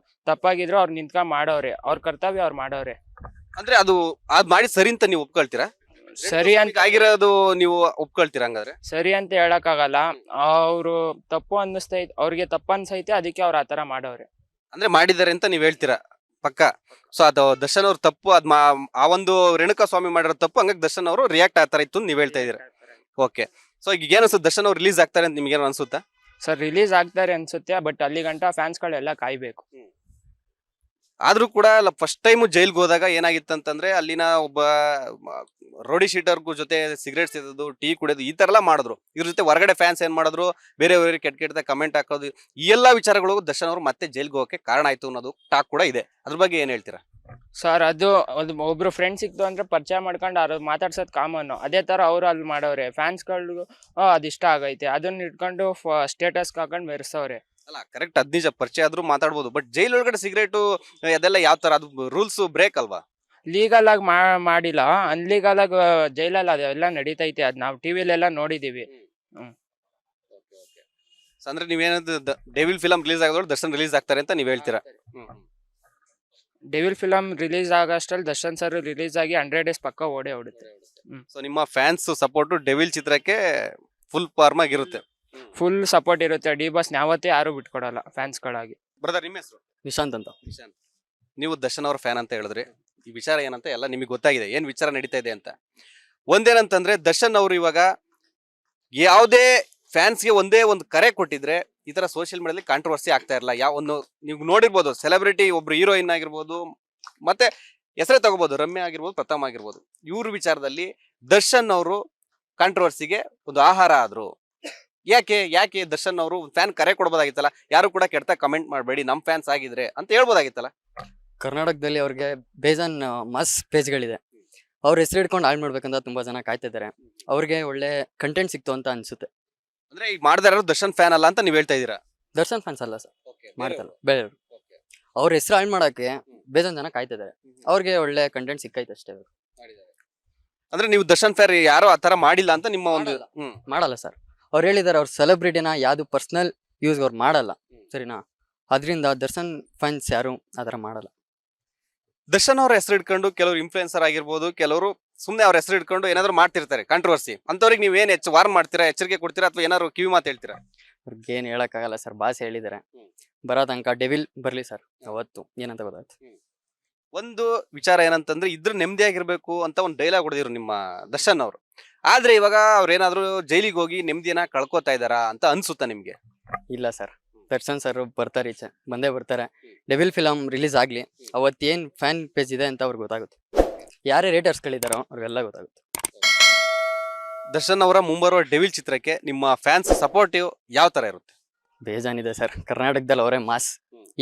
ತಪ್ಪಾಗಿದ್ರು ಅವ್ರು ನಿಂತ್ಕೊಂಡ್ ಮಾಡವ್ರೆ. ಅವ್ರ ಕರ್ತವ್ಯ ಅವ್ರು ಮಾಡವ್ರೆ. ಅಂದ್ರೆ ಅದು ಮಾಡಿ ಸರಿ ಅಂತ ನೀವು ಒಪ್ಕೊಳ್ತೀರಾ? ಸರಿ ಅಂತ ಆಗಿರೋದು ನೀವು ಒಪ್ಕೊಳ್ತೀರಾ? ಹಂಗಾದ್ರೆ ಸರಿ ಅಂತ ಹೇಳಕ್ ಆಗಲ್ಲ. ಅವ್ರು ತಪ್ಪು ಅನ್ನಿಸ್ತೈತೆ, ಅವ್ರಿಗೆ ತಪ್ಪು ಅನ್ಸೈತೆ, ಅದಕ್ಕೆ ಅವ್ರು ಆತರ ಮಾಡವ್ರೆ. ಅಂದ್ರೆ ಮಾಡಿದ್ದಾರೆ ಅಂತ ನೀವ್ ಹೇಳ್ತೀರಾ ಪಕ್ಕ? ಸೊ ಅದು ದರ್ಶನ್ ಅವ್ರ ತಪ್ಪು, ಆ ಒಂದು ರೇಣುಕಾ ಸ್ವಾಮಿ ಮಾಡಿರೋ ತಪ್ಪು, ಹಂಗಾಗಿ ದರ್ಶನ್ ಅವರು ರಿಯಾಕ್ಟ್ ಆಗ್ತಾರ ಇತ್ತು ನೀವ್ ಹೇಳ್ತಾ ಇದೀರಾ. ಓಕೆ. ಸೊ ಈಗ ಏನ್ ಅನ್ಸುತ್ತೆ, ದರ್ಶನ್ ಅವ್ರು ರಿಲೀಸ್ ಆಗ್ತಾರೆ ಅಂತ ನಿಮ್ಗೆ ಏನೋ ಅನ್ಸುತ್ತಾ? ಸರ್ ರಿಲೀಸ್ ಆಗ್ತಾರೆ ಅನ್ಸುತ್ತೆ, ಬಟ್ ಅಲ್ಲಿ ಗಂಟ ಫ್ಯಾನ್ಸ್ಗಳೆಲ್ಲ ಕಾಯ್ಬೇಕು. ಆದ್ರೂ ಕೂಡ ಫಸ್ಟ್ ಟೈಮ್ ಜೈಲ್ಗೆ ಹೋದಾಗ ಏನಾಗಿತ್ತಂತಂದ್ರೆ ಅಲ್ಲಿನ ಒಬ್ಬ ರೋಡಿ ಶೀಟರ್ಗೂ ಜೊತೆ ಸಿಗರೇಟ್ ಸೇದೋದು, ಟೀ ಕುಡಿಯೋದು, ಈ ತರ ಎಲ್ಲ ಮಾಡಿದ್ರು. ಇದ್ರ ಜೊತೆ ಹೊರಗಡೆ ಫ್ಯಾನ್ಸ್ ಏನ್ ಮಾಡಿದ್ರು, ಬೇರೆಯವರಿಗೆ ಕೆಟ್ಟ ಕಮೆಂಟ್ ಹಾಕೋದು, ಈ ಎಲ್ಲಾ ವಿಚಾರಗಳು ದರ್ಶನ್ ಅವರು ಮತ್ತೆ ಜೈಲ್ಗೆ ಹೋಗಕ್ಕೆ ಕಾರಣ ಆಯ್ತು ಅನ್ನೋದು ಟಾಕ್ ಕೂಡ ಇದೆ. ಅದ್ರ ಬಗ್ಗೆ ಏನ್ ಹೇಳ್ತೀರಾ? ಸರ್ ಅದು ಒಬ್ರು ಫ್ರೆಂಡ್ ಸಿಕ್ತು ಅಂದ್ರೆ ಪರಿಚಯ ಮಾಡ್ಕೊಂಡು ಅವ್ರು ಮಾತಾಡ್ಸೋದು ಕಾಮನ್. ಅದೇ ತರ ಅವ್ರು ಅಲ್ಲಿ ಮಾಡವ್ರೆ. ಫ್ಯಾನ್ಸ್ಗಳಿಗೂ ಅದಿಷ್ಟ ಆಗೈತೆ, ಅದನ್ನ ಇಟ್ಕೊಂಡು ಸ್ಟೇಟಸ್ ಹಾಕೊಂಡು ಮೆರೆಸವ್ರೆ. ಅಲ್ಲ ಕರೆಕ್ಟ್, ಅದ್ ನಿಜ, ಪರಿಚಯ ಆದ್ರೂ ಮಾತಾಡ್ಬೋದು. ಬಟ್ ಜೈಲ್ ಒಳಗಡೆ ಸಿಗರೇಟು ಅದೆಲ್ಲ ಯಾವ ತರ, ಅದು ರೂಲ್ಸ್ ಬ್ರೇಕ್ ಅಲ್ವಾ? ಲೀಗಲ್ ಆಗಿ ಮಾಡಿಲ್ಲ, ಅನ್ಲೀಗಲ್ ಆಗಿ ಜೈಲಲ್ಲಿ ಅದೆಲ್ಲ ನಡೀತೈತೆ. ಅದ್ ನಾವು ಟಿವಿಲೆಲ್ಲ ನೋಡಿದೀವಿ. ಅಂದ್ರೆ ನೀವೇನದು ಡೆವಿಲ್ ಫಿಲಂ ರಿಲೀಸ್ ಆಗೋದ್ರಲ್ಲಿ ದರ್ಶನ್ ರಿಲೀಸ್ ಆಗ್ತಾರೆ ಅಂತ ನೀವ್ ಹೇಳ್ತೀರಾ? ಡೆವಿಲ್ ಫಿಲಂ ರಿಲೀಸ್ ಆಗಷ್ಟಲ್ಲಿ ದರ್ಶನ್ ಸರ್ ರಿಲೀಸ್ ಆಗಿ 100 days ಪಕ್ಕ ಓಡೇ ಓಡುತ್ತೆ. ಸೊ ನಿಮ್ಮ ಫ್ಯಾನ್ಸ್ ಸಪೋರ್ಟ್ ಡೆವಿಲ್ ಚಿತ್ರಕ್ಕೆ ಫುಲ್ ಫಾರ್ಮ್ ಆಗಿರುತ್ತೆ? ಫುಲ್ ಸಪೋರ್ಟ್ ಇರುತ್ತೆ. ಡಿ ಬಾಸ್ ಯಾವತ್ತೇ ಯಾರು ಬಿಟ್ಕೊಡಲ್ಲ ಫ್ಯಾನ್ಸ್ಗಳಾಗಿ. ಬ್ರದರ್ ನಿಮ್ಮ ಹೆಸರು? ವಿಶಾಂತ್ ಅಂತ. ನೀವು ದರ್ಶನ್ ಅವ್ರ ಫ್ಯಾನ್ ಅಂತ ಹೇಳಿದ್ರಿ. ಈ ವಿಚಾರ ಏನಂತ ಎಲ್ಲ ನಿಮಗೆ ಗೊತ್ತಾಗಿದೆ, ಏನ್ ವಿಚಾರ ನಡೀತಾ ಇದೆ ಅಂತ. ಒಂದೇನಂತಂದ್ರೆ ದರ್ಶನ್ ಅವರು ಇವಾಗ ಯಾವುದೇ ಫ್ಯಾನ್ಸ್ಗೆ ಒಂದೇ ಒಂದು ಕರೆ ಕೊಟ್ಟಿದ್ರೆ ಈ ತರ ಸೋಷಿಯಲ್ ಮೀಡಿಯಾದಲ್ಲಿ ಕಾಂಟ್ರವರ್ಸಿ ಆಗ್ತಾ ಇರಲ್ಲ. ಯಾವ ಒಂದು ನೀವು ನೋಡಿರ್ಬೋದು, ಸೆಲೆಬ್ರಿಟಿ ಒಬ್ರು ಹೀರೋಯಿನ್ ಆಗಿರ್ಬೋದು, ಮತ್ತೆ ಹೆಸರೇ ತಗೋಬಹುದು, ರಮ್ಯಾ ಆಗಿರ್ಬೋದು, ಪ್ರಥಮ್ ಆಗಿರ್ಬೋದು, ಇವ್ರ ವಿಚಾರದಲ್ಲಿ ದರ್ಶನ್ ಅವರು ಕಾಂಟ್ರವರ್ಸಿಗೆ ಒಂದು ಆಹಾರ ಆದ್ರು. ಯಾಕೆ ದರ್ಶನ್ ಅವರು ಫ್ಯಾನ್ ಕರೆ ಕೊಡ್ಬೋದಾಗಿತ್ತಲ್ಲ, ಯಾರು ಕೂಡ ಕೆಟ್ಟ ಕಮೆಂಟ್ ಮಾಡಬೇಡಿ, ನಮ್ ಫ್ಯಾನ್ಸ್ ಆಗಿದ್ರೆ ಅಂತ ಹೇಳ್ಬೋದಾಗಿತ್ತಲ್ಲ. ಕರ್ನಾಟಕದಲ್ಲಿ ಅವ್ರಿಗೆ ಬೇಜಾನ್ ಮಸ್ ಪೇಜ್ಗಳಿದೆ. ಅವ್ರ ಹೆಸರು ಹಿಡ್ಕೊಂಡು ಹಾಳು ಮಾಡ್ಬೇಕಂತ ತುಂಬಾ ಜನ ಕಾಯ್ತಿದ್ದಾರೆ. ಅವ್ರಿಗೆ ಒಳ್ಳೆ ಕಂಟೆಂಟ್ ಸಿಕ್ತು ಅಂತ ಅನ್ಸುತ್ತೆ. ಅಂದ್ರೆ ಈಗ ಮಾಡ್ತಾ ಇರೋರು ದರ್ಶನ್ ಫ್ಯಾನ್ ಅಲ್ಲ ಅಂತ ನೀವ್ ಹೇಳ್ತಾ ಇದೀರಾ? ದರ್ಶನ್ ಫ್ಯಾನ್ಸ್ ಅಲ್ಲ ಸರ್, ಮಾಡ್ತಾರೆ ಬೇರೆಯವರು. ಅವ್ರ ಹೆಸರು ಹಾಳು ಮಾಡಕ್ಕೆ ಬೇಜಾನ್ ಜನ ಕಾಯ್ತಿದ್ದಾರೆ. ಅವ್ರಿಗೆ ಒಳ್ಳೆ ಕಂಟೆಂಟ್ ಸಿಕ್ಕೈತೆ ಅಷ್ಟೇ. ಅಂದ್ರೆ ನೀವು ದರ್ಶನ್ ಫ್ಯಾನ್ ಯಾರು ಆತರ ಮಾಡಿಲ್ಲ ಅಂತ ನಿಮ್ಮ ಒಂದು ಮಾಡಲ್ಲ ಸರ್. ಅವ್ರು ಹೇಳಿದಾರೆ ಅವ್ರ ಸೆಲೆಬ್ರಿಟಿನ ಯಾವ್ದು ಪರ್ಸನಲ್ ಯೂಸ್ ಅವ್ರು ಮಾಡಲ್ಲ, ಸರಿನಾ? ಅದರಿಂದ ದರ್ಶನ್ ಫ್ಯಾನ್ಸ್ ಯಾರು ಆತರ ಮಾಡಲ್ಲ. ದರ್ಶನ್ ಅವ್ರ ಹೆಸರು ಇಟ್ಕೊಂಡು ಕೆಲವರು ಇನ್ಫ್ಲುಯೆನ್ಸರ್ ಆಗಿರ್ಬೋದು, ಕೆಲವರು ಸುಮ್ನೆ ಅವ್ರ ಹೆಸರು ಇಟ್ಕೊಂಡು ಏನಾದ್ರು ಮಾಡ್ತಿರ್ತಾರೆ ಕಾಂಟ್ರವರ್ಸಿ. ಅಂತವ್ರಿಗೆ ನೀವ್ ಏನ್ ವಾರ್ನ್ ಮಾಡ್ತೀರಾ, ಎಚ್ಚರಿಕೆ ಕೊಡ್ತೀರಾ, ಅಥವಾ ಏನಾದ್ರು ಕಿವಿ ಮಾತು ಹೇಳ್ತೀರಾ? ಅವ್ರಿಗೆ ಏನ್ ಹೇಳಕ್ ಆಗಲ್ಲ ಸರ್, ಬಾಸ್ ಹೇಳಿದಾರೆ. ಬರೋ ತನಕ ಡೆವಿಲ್ ಬರ್ಲಿ ಸರ್, ಅವತ್ತು ಏನಂತ ಗೊತ್ತಾಯ್ತು. ಒಂದು ವಿಚಾರ ಏನಂತಂದ್ರೆ ಇದ್ರ ನೆಮ್ಮದಿಯಾಗಿರ್ಬೇಕು ಅಂತ ಒಂದು ಡೈಲಾಗ್ ಹೊಡೆದಿರು ನಿಮ್ಮ ದರ್ಶನ್ ಅವರು. ಆದ್ರೆ ಇವಾಗ ಅವ್ರೇನಾದ್ರು ಜೈಲಿಗೆ ಹೋಗಿ ನೆಮ್ಮದಿಯನ್ನ ಕಳ್ಕೊತಾ ಇದಾರಾ ಅಂತ ಅನ್ಸುತ್ತಾ ನಿಮ್ಗೆ? ಇಲ್ಲ ಸರ್, ದರ್ಶನ್ ಸರ್ ಬರ್ತಾರೆ, ಈಚೆ ಬಂದೇ ಬರ್ತಾರೆ. ಡೆವಿಲ್ ಫಿಲಂ ರಿಲೀಸ್ ಆಗ್ಲಿ, ಅವತ್ತೇನ್ ಫ್ಯಾನ್ ಪೇಜ್ ಇದೆ ಅಂತ ಅವ್ರಿಗೆ ಗೊತ್ತಾಗುತ್ತೆ. ಯಾರೇ ರೇಟರ್ಸ್ಗಳಿದಾರೋ ಅವ್ರಿಗೆಲ್ಲ ಗೊತ್ತಾಗುತ್ತೆ. ದರ್ಶನ್ ಅವರ ಮುಂಬರುವ ಡೆವಿಲ್ ಚಿತ್ರಕ್ಕೆ ನಿಮ್ಮ ಫ್ಯಾನ್ಸ್ ಸಪೋರ್ಟಿವ್ ಯಾವ ತರ ಇರುತ್ತೆ? ಬೇಜಾನಿದೆ ಸರ್. ಕರ್ನಾಟಕದಲ್ಲಿ ಅವರೇ ಮಾಸ್.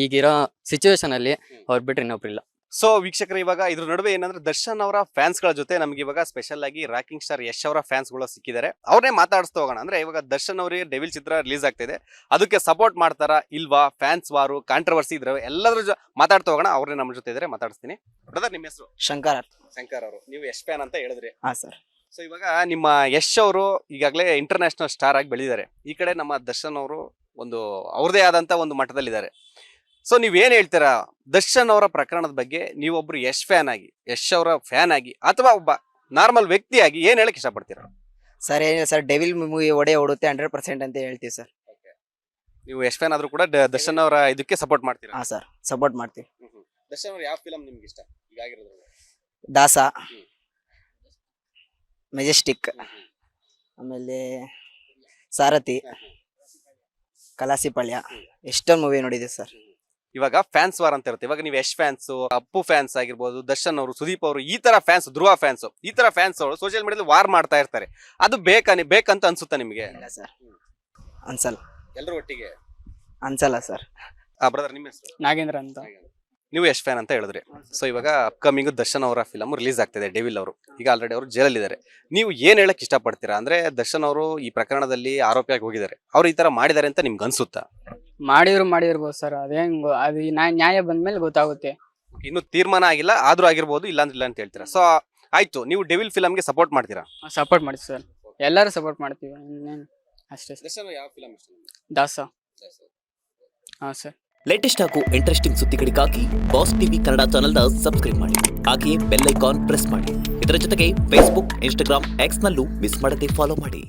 ಈಗಿರೋ ಸಿಚುವೇಶನ್ ಅಲ್ಲಿ ಅವ್ರು ಬಿಟ್ರೆ ಇನ್ನೊಬ್ರಿಲ್ಲ. ಸೊ ವೀಕ್ಷಕರು, ಇವಾಗ ಇದ್ರ ನಡುವೆ ಏನಂದ್ರೆ ದರ್ಶನ್ ಅವರ ಫ್ಯಾನ್ಸ್ ಗಳ ಜೊತೆ ನಮ್ಗೆ ಇವಾಗ ಸ್ಪೆಷಲ್ ಆಗಿ ರಾಕಿಂಗ್ ಸ್ಟಾರ್ ಯಶ್ ಅವರ ಫ್ಯಾನ್ಸ್ ಗಳು ಸಿಕ್ಕಿದ್ದಾರೆ. ಅವ್ರನ್ನೇ ಮಾತಾಡಿಸ್ತಾ ಹೋಗೋಣ. ಅಂದ್ರೆ ಇವಾಗ ದರ್ಶನ್ ಅವರಿಗೆ ಡೆವಿಲ್ ಚಿತ್ರ ರಿಲೀಸ್ ಆಗ್ತಿದೆ, ಅದಕ್ಕೆ ಸಪೋರ್ಟ್ ಮಾಡ್ತಾರಾ ಇಲ್ವಾ, ಫ್ಯಾನ್ಸ್ ವಾರು, ಕಾಂಟ್ರವರ್ಸಿ ಇದ್ರೆ ಎಲ್ಲದ್ರ ಮಾತಾಡ್ತಾ ಹೋಗೋಣ. ಅವ್ರನ್ನೇ ನಮ್ಮ ಜೊತೆ ಇದ್ರೆ ಮಾತಾಡಿಸ್ತೀನಿ. ಬ್ರದರ್ ನಿಮ್ಮ ಹೆಸರು? ಶಂಕರ್ ಶಂಕರ್ ಅವರು. ನೀವು ಯಶ್ ಫ್ಯಾನ್ ಅಂತ ಹೇಳಿದ್ರಿ. ಹಾ ಸರ್. ಸೊ ಇವಾಗ ನಿಮ್ಮ ಯಶ್ ಅವರು ಈಗಾಗಲೇ ಇಂಟರ್ನ್ಯಾಷನಲ್ ಸ್ಟಾರ್ ಆಗಿ ಬೆಳೆದಿದ್ದಾರೆ. ಈ ಕಡೆ ನಮ್ಮ ದರ್ಶನ್ ಅವರು ಒಂದು ಅವ್ರದೇ ಆದಂತ ಒಂದು ಮಟ್ಟದಲ್ಲಿದ್ದಾರೆ. ಸೊ ನೀವೇನ್ ಹೇಳ್ತೀರಾ ದರ್ಶನ್ ಅವರ ಪ್ರಕರಣದ ಬಗ್ಗೆ? ನೀವೊಬ್ರು ಯಶ್ ಫ್ಯಾನ್ ಆಗಿ, ಯಶ್ ಅವರ ಫ್ಯಾನ್ ಆಗಿ, ಅಥವಾ ಒಬ್ಬ ನಾರ್ಮಲ್ ವ್ಯಕ್ತಿಯಾಗಿ ಏನ್ ಹೇಳಕ್ ಇಷ್ಟಪಡ್ತೀರಾ? ಸರ್ ಏನಿಲ್ಲ ಸರ್, ಡೆವಿಲ್ ಮೂವಿ ಓಡುತ್ತೆ 100% ಅಂತ ಹೇಳ್ತೀವಿ ಸರ್. ನೀವು ಯಶ್ ಫ್ಯಾನ್ ಆದ್ರೂ ಕೂಡ ದರ್ಶನ್ ಅವರ ಇದಕ್ಕೆ ಸಪೋರ್ಟ್ ಮಾಡ್ತೀರಾ? ಹಾ ಸರ್, ಸಪೋರ್ಟ್ ಮಾಡ್ತೀವಿ. ದರ್ಶನ್ ಅವ್ರ ಯಾವ ಫಿಲಂ ನಿಮ್ಗೆ ಇಷ್ಟ ಈಗಾಗಿರೋದ್ರಲ್ಲಿ? ದಾಸ, ಮೆಜೆಸ್ಟಿಕ್, ಆಮೇಲೆ ಸಾರಥಿ, ಕಲಾಸಿಪಾಳ್ಯ, ಎಷ್ಟೊಂದು ಮೂವಿ ನೋಡಿದೆ ಸರ್. ಇವಾಗ ಫ್ಯಾನ್ಸ್ ವಾರ್ ಅಂತ ಇರುತ್ತೆ. ಇವಾಗ ನೀವು ಯಶ್ ಫ್ಯಾನ್ಸ್, ಅಪ್ಪು ಫ್ಯಾನ್ಸ್ ಆಗಿರ್ಬೋದು, ದರ್ಶನ್ ಅವರು, ಸುದೀಪ್ ಅವರು, ಈ ತರ ಫ್ಯಾನ್ಸ್, ಧ್ರುವ ಫ್ಯಾನ್ಸ್, ಈ ತರ ಫ್ಯಾನ್ಸ್ ಅವರು ಸೋಷಿಯಲ್ ಮೀಡಿಯಾದಲ್ಲಿ ವಾರ್ ಮಾಡ್ತಾ ಇರ್ತಾರೆ. ಅದು ಬೇಕಂತ ಅನ್ಸುತ್ತಾ ನಿಮಗೆ? ಇಲ್ಲ ಸರ್, ಅನ್ಸಲ್ಲ. ಎಲ್ಲರೂ ಒಟ್ಟಿಗೆ ಅನ್ಸಲ್ಲ ಸರ್. ಬ್ರದರ್ ನಿಮ್ಮ ಹೆಸರು? ನಾಗೇಂದ್ರ ಅಂತ. ನೀವು ಯಶ್ ಫ್ಯಾನ್ ಅಂತ ಹೇಳಿದ್ರಿ. ಸೊ ಇವಾಗ ಅಪ್ಕಮಿಂಗ್ ದರ್ಶನ್ ಅವರ ಫಿಲಮ್ ರಿಲೀಸ್ ಆಗ್ತಿದೆ, ಡೆವಿಲ್ ಅವರು. ಈಗ ಆಲ್ರೆಡಿ ಅವರು ಜೈಲಲ್ಲಿದ್ದಾರೆ. ನೀವು ಏನ್ ಹೇಳಕ್ ಇಷ್ಟಪಡ್ತೀರಾ? ಅಂದ್ರೆ ದರ್ಶನ್ ಅವರು ಈ ಪ್ರಕರಣದಲ್ಲಿ ಆರೋಪಿಯಾಗಿ ಹೋಗಿದ್ದಾರೆ, ಅವ್ರು ಈ ತರ ಮಾಡಿದ್ದಾರೆ ಅಂತ ನಿಮ್ಗೆ ಅನ್ಸುತ್ತಾ? ಮಾಡಿರ್ಬೋದು ಸರ್. ಅದು ನ್ಯಾಯ ಬಂದ್ಮೇಲೆ ಗೊತ್ತಾಗುತ್ತೆ. ಇನ್ನು ತೀರ್ಮಾನ ಆಗಿಲ್ಲ, ಆದ್ರೂ ಆಗಿರ್ಬೋದು, ಇಲ್ಲ ಅಂತ ಹೇಳ್ತೀರಾ. ಸೊ ಆಯ್ತು, ನೀವು ಡೆವಿಲ್ ಫಿಲಮ್ಗೆ ಸಪೋರ್ಟ್ ಮಾಡ್ತೀರಾ? ಸಪೋರ್ಟ್ ಮಾಡ್ತೀವಿ ಸರ್, ಎಲ್ಲರೂ ಸಪೋರ್ಟ್ ಮಾಡ್ತೀವಿ. ಇನ್ನೇನು ಅಷ್ಟೇ ಸರ್. ದರ್ಶನ್ ಯಾವ ಫಿಲಮ್ ಇಷ್ಟ? ದಾಸ. ಹಾಂ ಸರ್. ಲೇಟೆಸ್ಟ್ ಹಾಗೂ ಇಂಟ್ರೆಸ್ಟಿಂಗ್ ಸುದ್ದಿಗಳಿಗಾಗಿ ಬಾಸ್ ಟಿವಿ ಕನ್ನಡ ಚಾನೆಲ್ನ ಸಬ್ಸ್ಕ್ರೈಬ್ ಮಾಡಿ. ಹಾಗೆಯೇ ಬೆಲ್ ಐಕಾನ್ ಪ್ರೆಸ್ ಮಾಡಿ. ಇದರ ಜೊತೆಗೆ ಫೇಸ್ಬುಕ್, ಇನ್ಸ್ಟಾಗ್ರಾಮ್, ಎಕ್ಸ್ನಲ್ಲೂ ಮಿಸ್ ಮಾಡದೆ ಫಾಲೋ ಮಾಡಿ.